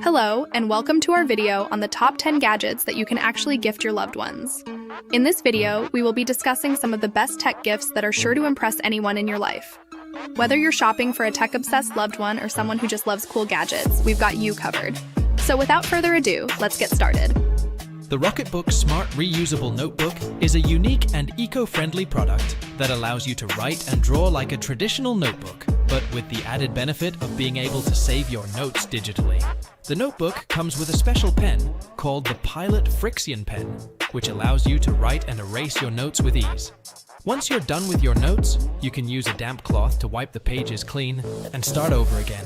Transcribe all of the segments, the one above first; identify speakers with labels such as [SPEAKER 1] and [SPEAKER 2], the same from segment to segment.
[SPEAKER 1] Hello, and welcome to our video on the top 10 gadgets that you can actually gift your loved ones. In this video, we will be discussing some of the best tech gifts that are sure to impress anyone in your life. Whether you're shopping for a tech-obsessed loved one or someone who just loves cool gadgets, we've got you covered. So without further ado, let's get started.
[SPEAKER 2] The Rocketbook Smart Reusable Notebook is a unique and eco-friendly product that allows you to write and draw like a traditional notebook, but with the added benefit of being able to save your notes digitally. The notebook comes with a special pen called the Pilot FriXion pen, which allows you to write and erase your notes with ease. Once you're done with your notes, you can use a damp cloth to wipe the pages clean and start over again.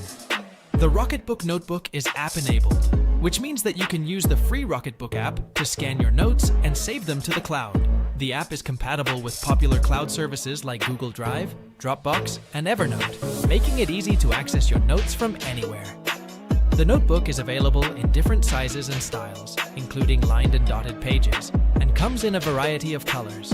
[SPEAKER 2] The Rocketbook Notebook is app-enabled, which means that you can use the free Rocketbook app to scan your notes and save them to the cloud. The app is compatible with popular cloud services like Google Drive, Dropbox, and Evernote, making it easy to access your notes from anywhere. The notebook is available in different sizes and styles, including lined and dotted pages, and comes in a variety of colors.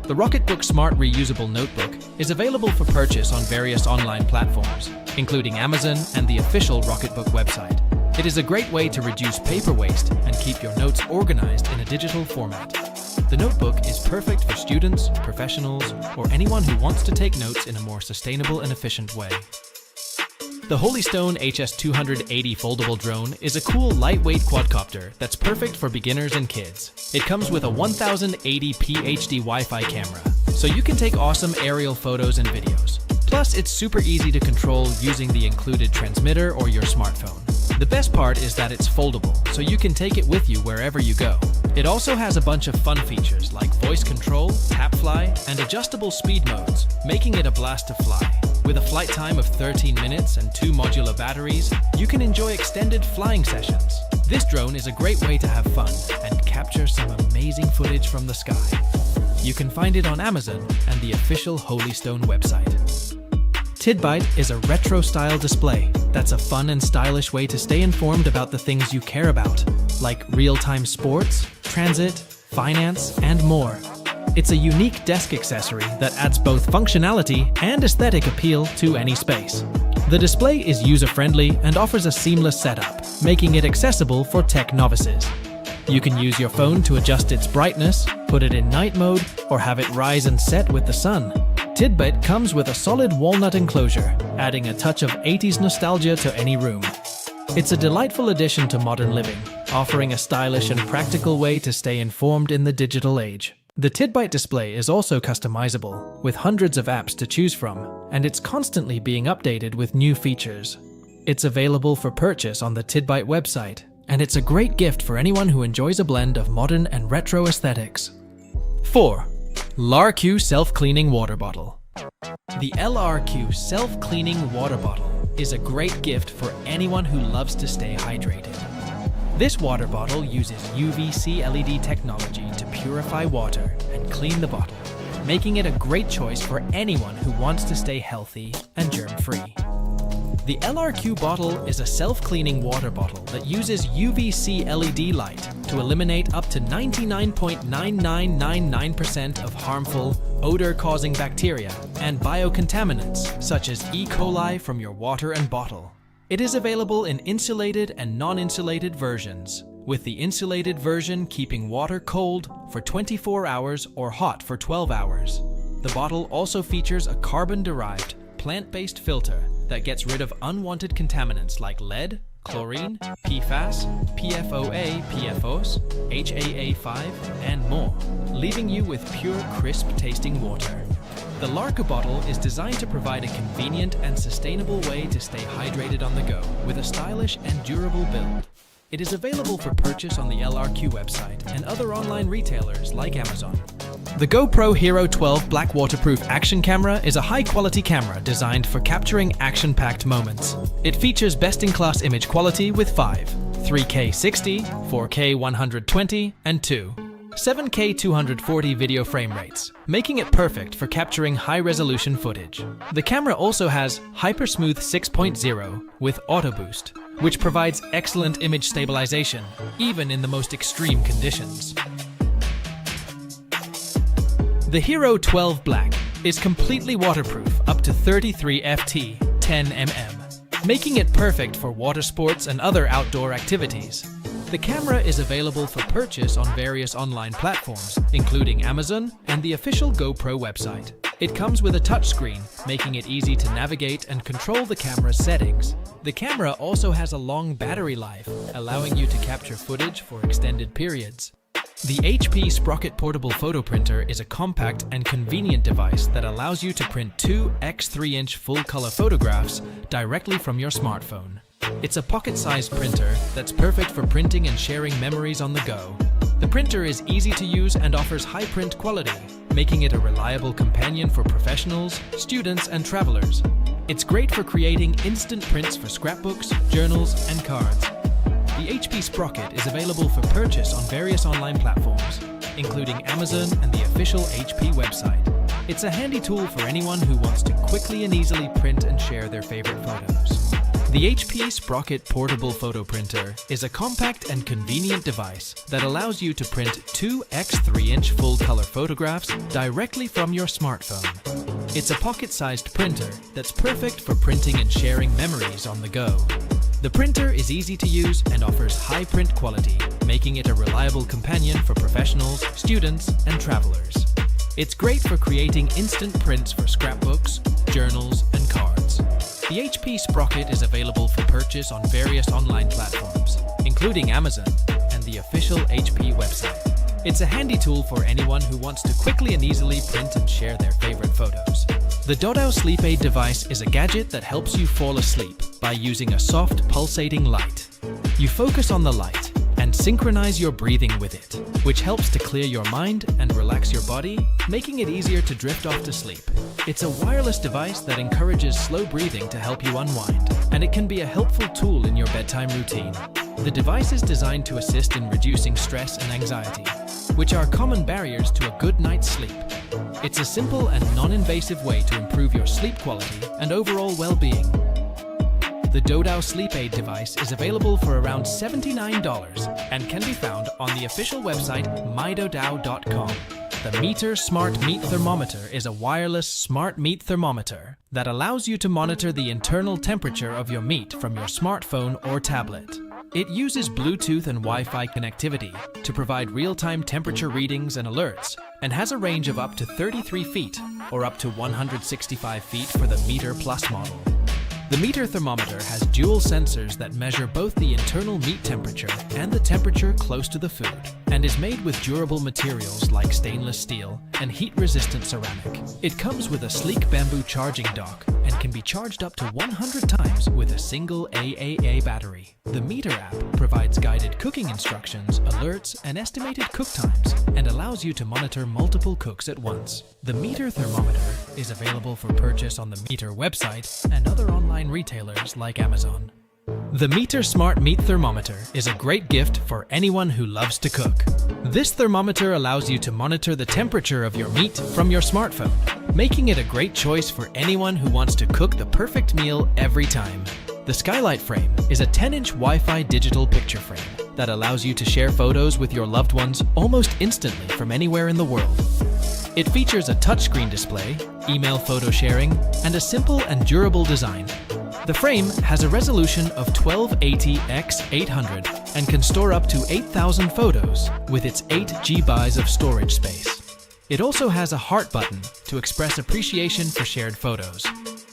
[SPEAKER 2] The Rocketbook Smart Reusable Notebook is available for purchase on various online platforms, including Amazon and the official Rocketbook website. It is a great way to reduce paper waste and keep your notes organized in a digital format. The notebook is perfect for students, professionals, or anyone who wants to take notes in a more sustainable and efficient way. The Holystone HS280 foldable drone is a cool, lightweight quadcopter that's perfect for beginners and kids. It comes with a 1080p HD Wi-Fi camera, so you can take awesome aerial photos and videos. Plus, it's super easy to control using the included transmitter or your smartphone. The best part is that it's foldable, so you can take it with you wherever you go. It also has a bunch of fun features like voice control, tap fly, and adjustable speed modes, making it a blast to fly. With a flight time of 13 minutes and 2 modular batteries, you can enjoy extended flying sessions. This drone is a great way to have fun and capture some amazing footage from the sky. You can find it on Amazon and the official Holystone website. TIDBite is a retro-style display that's a fun and stylish way to stay informed about the things you care about, like real-time sports, transit, finance, and more. It's a unique desk accessory that adds both functionality and aesthetic appeal to any space. The display is user-friendly and offers a seamless setup, making it accessible for tech novices. You can use your phone to adjust its brightness, put it in night mode, or have it rise and set with the sun. Tidbyt comes with a solid walnut enclosure, adding a touch of 80s nostalgia to any room. It's a delightful addition to modern living, offering a stylish and practical way to stay informed in the digital age. The TIDBite display is also customizable, with hundreds of apps to choose from, and it's constantly being updated with new features. It's available for purchase on the TIDBite website, and it's a great gift for anyone who enjoys a blend of modern and retro aesthetics. 4. LRQ Self-Cleaning Water Bottle. The LRQ Self-Cleaning Water Bottle is a great gift for anyone who loves to stay hydrated. This water bottle uses UVC LED technology to purify water and clean the bottle, making it a great choice for anyone who wants to stay healthy and germ-free. The LRQ bottle is a self-cleaning water bottle that uses UVC LED light to eliminate up to 99.9999% of harmful, odor-causing bacteria and biocontaminants such as E. coli from your water and bottle. It is available in insulated and non-insulated versions, with the insulated version keeping water cold for 24 hours or hot for 12 hours. The bottle also features a carbon-derived, plant-based filter that gets rid of unwanted contaminants like lead, chlorine, PFAS, PFOA, PFOS, HAA5, and more, leaving you with pure, crisp-tasting water. The LRQ bottle is designed to provide a convenient and sustainable way to stay hydrated on the go with a stylish and durable build. It is available for purchase on the LRQ website and other online retailers like Amazon. The GoPro Hero 12 Black Waterproof Action Camera is a high-quality camera designed for capturing action-packed moments. It features best-in-class image quality with 5, 3K 60, 4K 120, and 7K 240 video frame rates, making it perfect for capturing high-resolution footage. The camera also has Hypersmooth 6.0 with Auto Boost, which provides excellent image stabilization, even in the most extreme conditions. The Hero 12 Black is completely waterproof up to 33 ft, 10 mm. making it perfect for water sports and other outdoor activities. The camera is available for purchase on various online platforms, including Amazon and the official GoPro website. It comes with a touchscreen, making it easy to navigate and control the camera's settings. The camera also has a long battery life, allowing you to capture footage for extended periods. The HP Sprocket portable photo printer is a compact and convenient device that allows you to print 2 x 3-inch full-color photographs directly from your smartphone. It's a pocket-sized printer that's perfect for printing and sharing memories on the go. The printer is easy to use and offers high print quality, making it a reliable companion for professionals, students, and travelers. It's great for creating instant prints for scrapbooks, journals, and cards. The HP Sprocket is available for purchase on various online platforms, including Amazon and the official HP website. It's a handy tool for anyone who wants to quickly and easily print and share their favorite photos. The HP Sprocket portable photo printer is a compact and convenient device that allows you to print 2 x 3-inch full-color photographs directly from your smartphone. It's a pocket-sized printer that's perfect for printing and sharing memories on the go. The printer is easy to use and offers high print quality, making it a reliable companion for professionals, students, and travelers. It's great for creating instant prints for scrapbooks, journals, and cards. The HP Sprocket is available for purchase on various online platforms, including Amazon and the official HP website. It's a handy tool for anyone who wants to quickly and easily print and share their favorite photos. The Doto Sleep Aid device is a gadget that helps you fall asleep by using a soft, pulsating light. You focus on the light and synchronize your breathing with it, which helps to clear your mind and relax your body, making it easier to drift off to sleep. It's a wireless device that encourages slow breathing to help you unwind, and it can be a helpful tool in your bedtime routine. The device is designed to assist in reducing stress and anxiety, which are common barriers to a good night's sleep. It's a simple and non-invasive way to improve your sleep quality and overall well-being. The Doto Sleep Aid device is available for around $79 and can be found on the official website mydodo.com. The Meter Smart Meat Thermometer is a wireless smart meat thermometer that allows you to monitor the internal temperature of your meat from your smartphone or tablet. It uses Bluetooth and Wi-Fi connectivity to provide real-time temperature readings and alerts, and has a range of up to 33 feet or up to 165 feet for the Meter Plus model. The Meter thermometer has dual sensors that measure both the internal meat temperature and the temperature close to the food, and is made with durable materials like stainless steel and heat-resistant ceramic. It comes with a sleek bamboo charging dock and can be charged up to 100 times with a single AAA battery. The Meter app provides guided cooking instructions, alerts, and estimated cook times, and allows you to monitor multiple cooks at once. The Meter thermometer is available for purchase on the Meter website and other online retailers like Amazon. The Meter Smart Meat Thermometer is a great gift for anyone who loves to cook. This thermometer allows you to monitor the temperature of your meat from your smartphone, making it a great choice for anyone who wants to cook the perfect meal every time. The Skylight Frame is a 10-inch Wi-Fi digital picture frame that allows you to share photos with your loved ones almost instantly from anywhere in the world. It features a touchscreen display, email photo sharing, and a simple and durable design. The frame has a resolution of 1280 x 800 and can store up to 8,000 photos with its 8 GB of storage space. It also has a heart button to express appreciation for shared photos.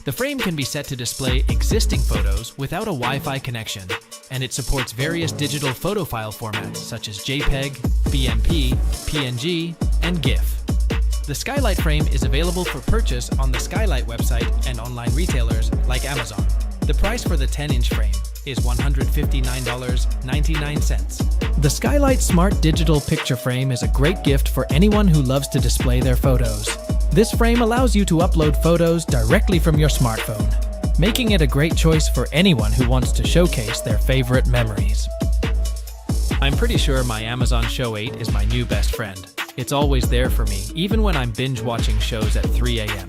[SPEAKER 2] The frame can be set to display existing photos without a Wi-Fi connection, and it supports various digital photo file formats such as JPEG, BMP, PNG, and GIF. The Skylight Frame is available for purchase on the Skylight website and online retailers like Amazon. The price for the 10-inch frame is $159.99. The Skylight Smart Digital Picture Frame is a great gift for anyone who loves to display their photos. This frame allows you to upload photos directly from your smartphone, making it a great choice for anyone who wants to showcase their favorite memories. I'm pretty sure my Amazon Show 8 is my new best friend. It's always there for me, even when I'm binge-watching shows at 3 a.m.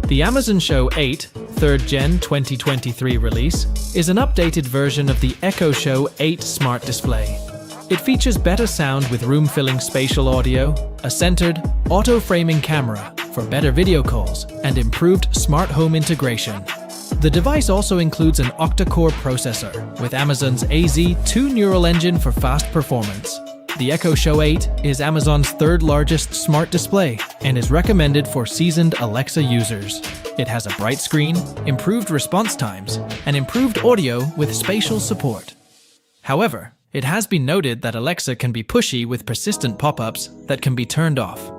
[SPEAKER 2] The Amazon Show 8, 3rd Gen 2023 release, is an updated version of the Echo Show 8 smart display. It features better sound with room-filling spatial audio, a centered, auto-framing camera for better video calls, and improved smart home integration. The device also includes an octa-core processor with Amazon's AZ2 neural engine for fast performance. The Echo Show 8 is Amazon's third largest smart display and is recommended for seasoned Alexa users. It has a bright screen, improved response times, and improved audio with spatial support. However, it has been noted that Alexa can be pushy with persistent pop-ups that can be turned off.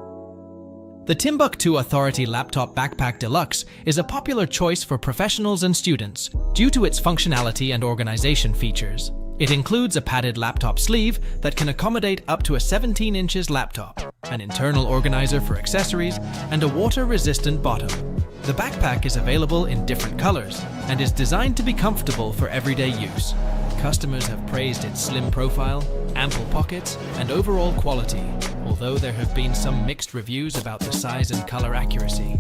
[SPEAKER 2] The Timbuk2 Authority Laptop Backpack Deluxe is a popular choice for professionals and students due to its functionality and organization features. It includes a padded laptop sleeve that can accommodate up to a 17 inches laptop, an internal organizer for accessories, and a water-resistant bottom. The backpack is available in different colors and is designed to be comfortable for everyday use. Customers have praised its slim profile, ample pockets, and overall quality, although there have been some mixed reviews about the size and color accuracy.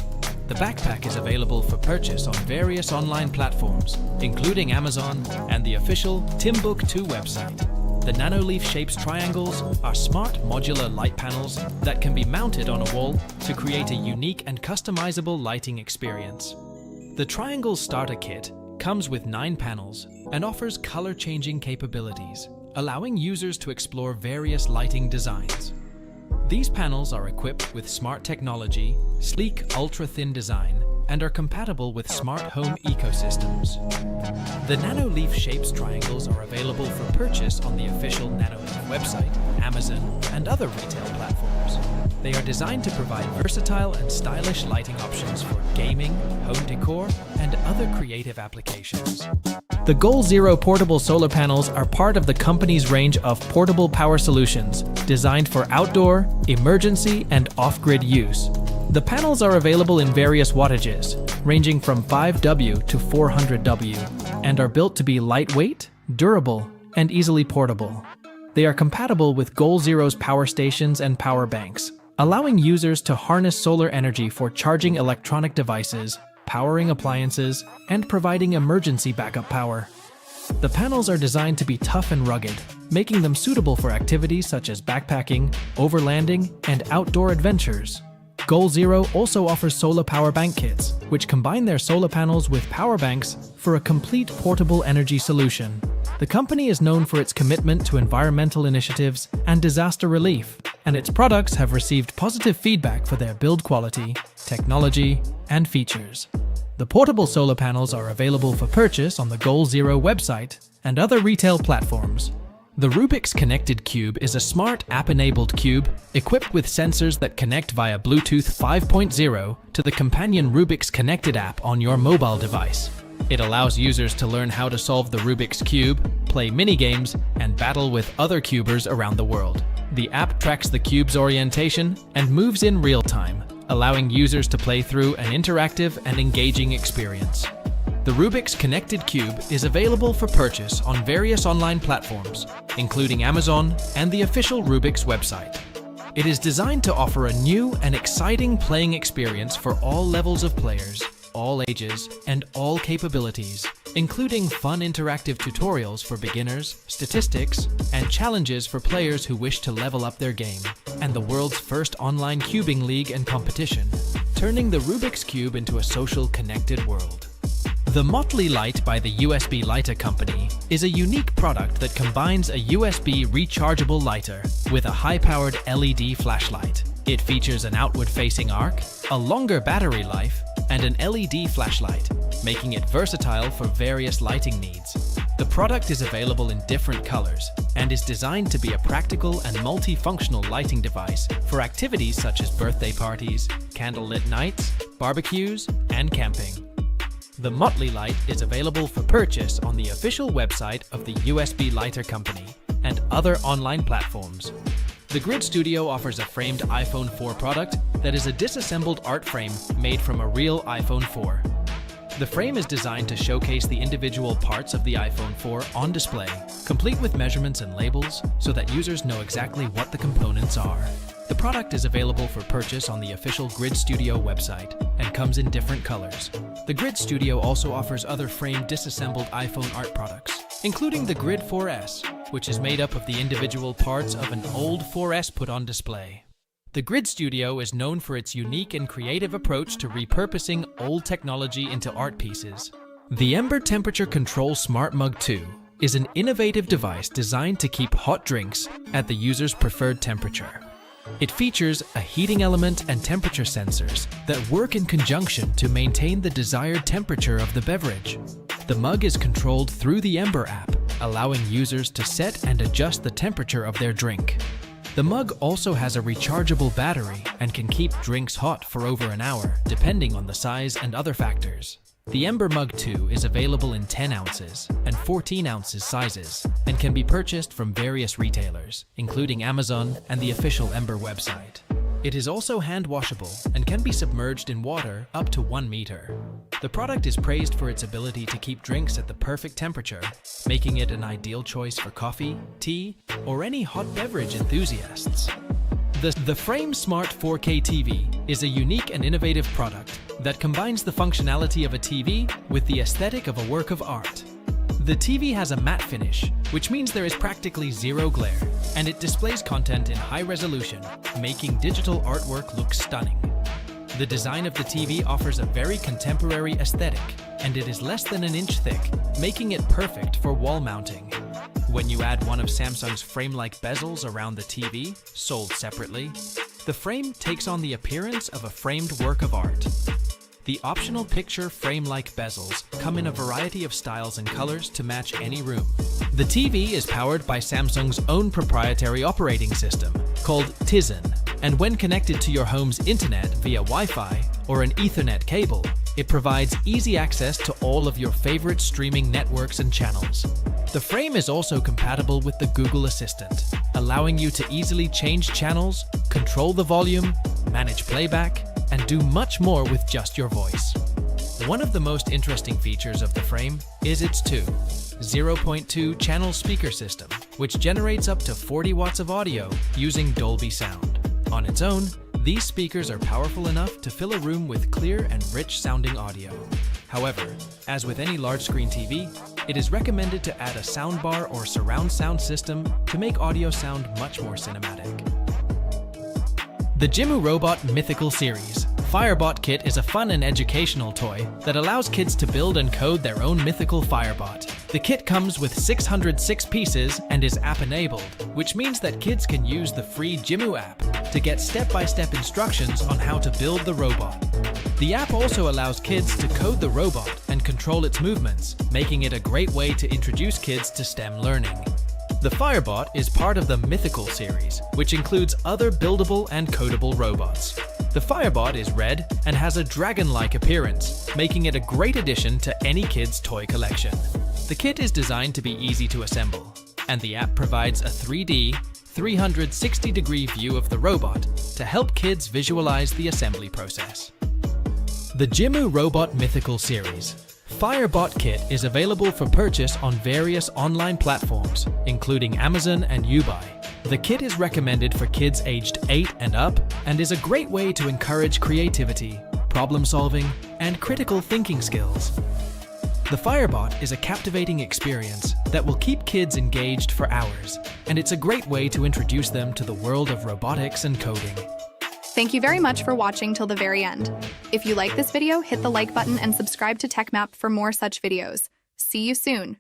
[SPEAKER 2] The backpack is available for purchase on various online platforms, including Amazon and the official Timbuk2 website. The Nano leaf-shaped triangles are smart modular light panels that can be mounted on a wall to create a unique and customizable lighting experience. The Triangle Starter Kit comes with 9 panels and offers color-changing capabilities, allowing users to explore various lighting designs. These panels are equipped with smart technology, sleek ultra-thin design, and are compatible with smart home ecosystems. The Nano Leaf Shapes triangles are available for purchase on the official Nano Leaf website, Amazon, and other retail platforms. They are designed to provide versatile and stylish lighting options for gaming, home decor, and other creative applications. The GoZero portable solar panels are part of the company's range of portable power solutions designed for outdoor, emergency, and off-grid use. The panels are available in various wattages, ranging from 5W to 400W, and are built to be lightweight, durable, and easily portable. They are compatible with GoZero's power stations and power banks, allowing users to harness solar energy for charging electronic devices, powering appliances, and providing emergency backup power. The panels are designed to be tough and rugged, making them suitable for activities such as backpacking, overlanding, and outdoor adventures. GoZero also offers solar power bank kits, which combine their solar panels with power banks for a complete portable energy solution. The company is known for its commitment to environmental initiatives and disaster relief, and its products have received positive feedback for their build quality, technology, and features. The portable solar panels are available for purchase on the GoZero website and other retail platforms. The Rubiks Connected Cube is a smart app-enabled cube equipped with sensors that connect via Bluetooth 5.0 to the companion Rubiks Connected app on your mobile device. It allows users to learn how to solve the Rubik's Cube, play mini-games, and battle with other cubers around the world. The app tracks the cube's orientation and moves in real time, allowing users to play through an interactive and engaging experience. The Rubiks Connected Cube is available for purchase on various online platforms, including Amazon and the official Rubiks website. It is designed to offer a new and exciting playing experience for all levels of players, all ages, and all capabilities, including fun interactive tutorials for beginners, statistics, and challenges for players who wish to level up their game, and the world's first online cubing league and competition, turning the Rubik's Cube into a social connected world. The Mly Light by the USB Lighter Company is a unique product that combines a USB rechargeable lighter with a high-powered LED flashlight. It features an outward-facing arc, a longer battery life, and an LED flashlight, making it versatile for various lighting needs. The product is available in different colors and is designed to be a practical and multifunctional lighting device for activities such as birthday parties, candlelit nights, barbecues, and camping. The Mly Light is available for purchase on the official website of the USB Lighter Company and other online platforms. The Grid Studio offers a framed iPhone 4 product that is a disassembled art frame made from a real iPhone 4. The frame is designed to showcase the individual parts of the iPhone 4 on display, complete with measurements and labels so that users know exactly what the components are. The product is available for purchase on the official Grid Studio website and comes in different colors. The Grid Studio also offers other framed disassembled iPhone art products, including the Grid 4S, which is made up of the individual parts of an old 4S put on display. The Grid Studio is known for its unique and creative approach to repurposing old technology into art pieces. The Ember Temperature Control Smart Mug 2 is an innovative device designed to keep hot drinks at the user's preferred temperature. It features a heating element and temperature sensors that work in conjunction to maintain the desired temperature of the beverage. The mug is controlled through the Ember app, allowing users to set and adjust the temperature of their drink. The mug also has a rechargeable battery and can keep drinks hot for over an hour, depending on the size and other factors. The Ember Mug 2 is available in 10 ounces and 14 ounces sizes and can be purchased from various retailers, including Amazon and the official Ember website. It is also hand washable and can be submerged in water up to 1 meter. The product is praised for its ability to keep drinks at the perfect temperature, making it an ideal choice for coffee, tea, or any hot beverage enthusiasts. The Frame Smart 4K TV is a unique and innovative product that combines the functionality of a TV with the aesthetic of a work of art. The TV has a matte finish, which means there is practically zero glare, and it displays content in high resolution, making digital artwork look stunning. The design of the TV offers a very contemporary aesthetic, and it is less than an inch thick, making it perfect for wall mounting. When you add one of Samsung's frame-like bezels around the TV, sold separately, the frame takes on the appearance of a framed work of art. The optional picture frame-like bezels come in a variety of styles and colors to match any room. The TV is powered by Samsung's own proprietary operating system, called Tizen, and when connected to your home's internet via Wi-Fi or an Ethernet cable, it provides easy access to all of your favorite streaming networks and channels. The frame is also compatible with the Google Assistant, allowing you to easily change channels, control the volume, manage playback, and do much more with just your voice. One of the most interesting features of the frame is its 0.2 channel speaker system, which generates up to 40 watts of audio using Dolby Sound. On its own, these speakers are powerful enough to fill a room with clear and rich sounding audio. However, as with any large-screen TV, it is recommended to add a soundbar or surround sound system to make audio sound much more cinematic. The Jimu Robot Mythical Series Firebot Kit is a fun and educational toy that allows kids to build and code their own mythical Firebot. The kit comes with 606 pieces and is app-enabled, which means that kids can use the free Jimu app to get step-by-step instructions on how to build the robot. The app also allows kids to code the robot and control its movements, making it a great way to introduce kids to STEM learning. The Firebot is part of the Mythical series, which includes other buildable and codable robots. The Firebot is red and has a dragon-like appearance, making it a great addition to any kid's toy collection. The kit is designed to be easy to assemble, and the app provides a 3D, 360-degree view of the robot to help kids visualize the assembly process. The Jimu Robot Mythical series Firebot Kit is available for purchase on various online platforms, including Amazon and Ubuy. The kit is recommended for kids aged 8 and up and is a great way to encourage creativity, problem solving, and critical thinking skills. The Firebot is a captivating experience that will keep kids engaged for hours, and it's a great way to introduce them to the world of robotics and coding.
[SPEAKER 1] Thank you very much for watching till the very end. If you like this video, hit the like button and subscribe to TechMap for more such videos. See you soon.